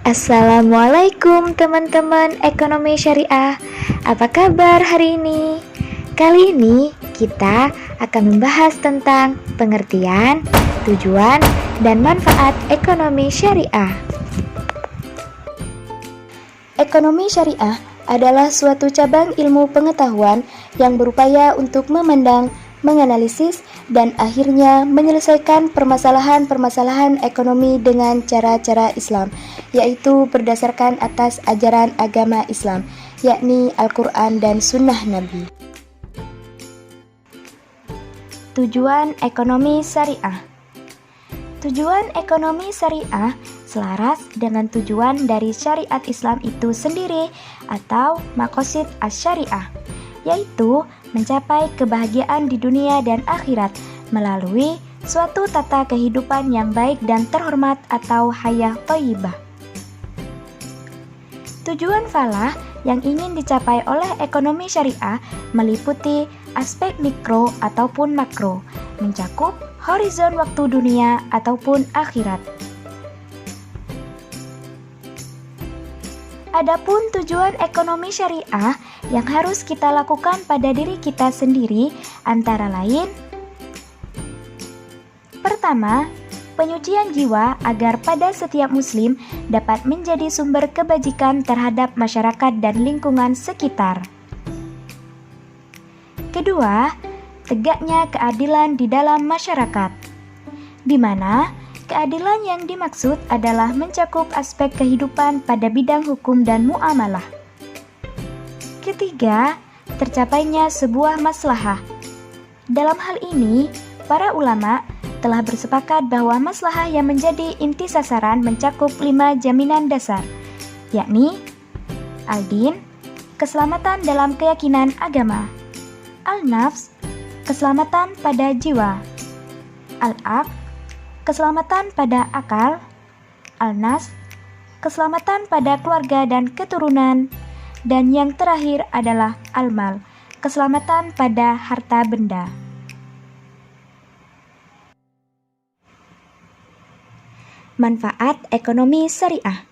Assalamualaikum teman-teman ekonomi syariah. Apa kabar hari ini? Kali ini kita akan membahas tentang pengertian, tujuan, dan manfaat ekonomi syariah. Ekonomi syariah adalah suatu cabang ilmu pengetahuan yang berupaya untuk memandang, menganalisis, dan akhirnya menyelesaikan permasalahan-permasalahan ekonomi dengan cara-cara Islam, yaitu berdasarkan atas ajaran agama Islam, yakni Al-Quran dan Sunnah Nabi. Tujuan ekonomi syariah. Tujuan ekonomi syariah selaras dengan tujuan dari syariat Islam itu sendiri atau maqasid asy-syariah, yaitu mencapai kebahagiaan di dunia dan akhirat melalui suatu tata kehidupan yang baik dan terhormat atau hayah thayyibah. Tujuan falah yang ingin dicapai oleh ekonomi syariah meliputi aspek mikro ataupun makro, mencakup horizon waktu dunia ataupun akhirat. Adapun tujuan ekonomi syariah yang harus kita lakukan pada diri kita sendiri antara lain: pertama, penyucian jiwa agar pada setiap muslim dapat menjadi sumber kebajikan terhadap masyarakat dan lingkungan sekitar. Kedua, tegaknya keadilan di dalam masyarakat, di mana keadilan yang dimaksud adalah mencakup aspek kehidupan pada bidang hukum dan muamalah. Ketiga, tercapainya sebuah maslahah. Dalam hal ini, para ulama telah bersepakat bahwa maslahah yang menjadi inti sasaran mencakup 5 jaminan dasar, yakni al-din, keselamatan dalam keyakinan agama; al-nafs, keselamatan pada jiwa; al-aql, keselamatan pada akal; al-nas, keselamatan pada keluarga dan keturunan; dan yang terakhir adalah al-mal, keselamatan pada harta benda. Manfaat ekonomi syariah.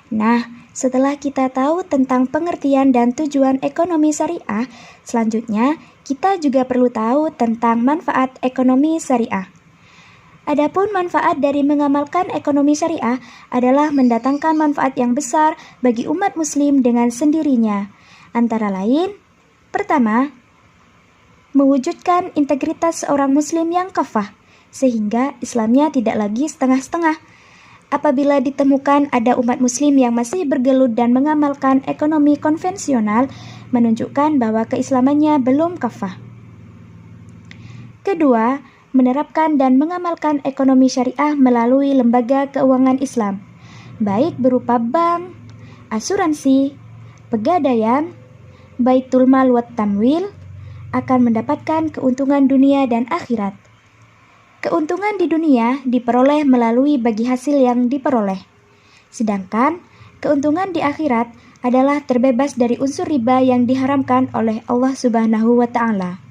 Nah, setelah kita tahu tentang pengertian dan tujuan ekonomi syariah, selanjutnya kita juga perlu tahu tentang manfaat ekonomi syariah. Adapun manfaat dari mengamalkan ekonomi syariah adalah mendatangkan manfaat yang besar bagi umat muslim dengan sendirinya. Antara lain, pertama, mewujudkan integritas seorang muslim yang kafah, sehingga Islamnya tidak lagi setengah-setengah. Apabila ditemukan ada umat muslim yang masih bergelut dan mengamalkan ekonomi konvensional, menunjukkan bahwa keislamannya belum kafah. Kedua, menerapkan dan mengamalkan ekonomi syariah melalui lembaga keuangan Islam, baik berupa bank, asuransi, pegadaian, baitul mal wat tamwil, akan mendapatkan keuntungan dunia dan akhirat. Keuntungan di dunia diperoleh melalui bagi hasil yang diperoleh, sedangkan keuntungan di akhirat adalah terbebas dari unsur riba yang diharamkan oleh Allah Subhanahu wa Ta'ala.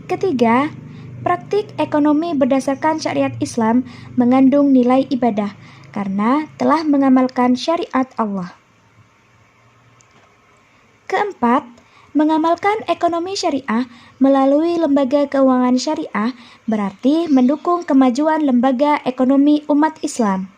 Ketiga, praktik ekonomi berdasarkan syariat Islam mengandung nilai ibadah karena telah mengamalkan syariat Allah. Keempat, mengamalkan ekonomi syariah melalui lembaga keuangan syariah berarti mendukung kemajuan lembaga ekonomi umat Islam.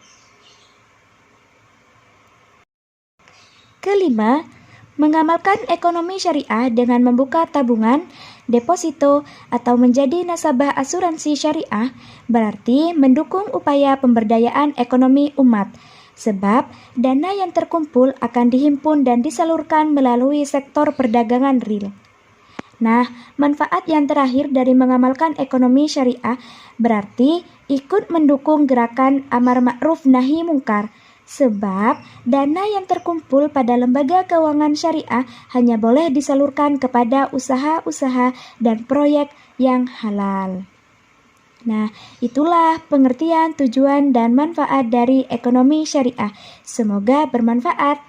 Kelima, mengamalkan ekonomi syariah dengan membuka tabungan, deposito, atau menjadi nasabah asuransi syariah berarti mendukung upaya pemberdayaan ekonomi umat, sebab dana yang terkumpul akan dihimpun dan disalurkan melalui sektor perdagangan real. Nah, manfaat yang terakhir dari mengamalkan ekonomi syariah berarti ikut mendukung gerakan amar ma'ruf nahi mungkar, sebab dana yang terkumpul pada lembaga keuangan syariah hanya boleh disalurkan kepada usaha-usaha dan proyek yang halal. Nah, itulah pengertian, tujuan, dan manfaat dari ekonomi syariah. Semoga bermanfaat.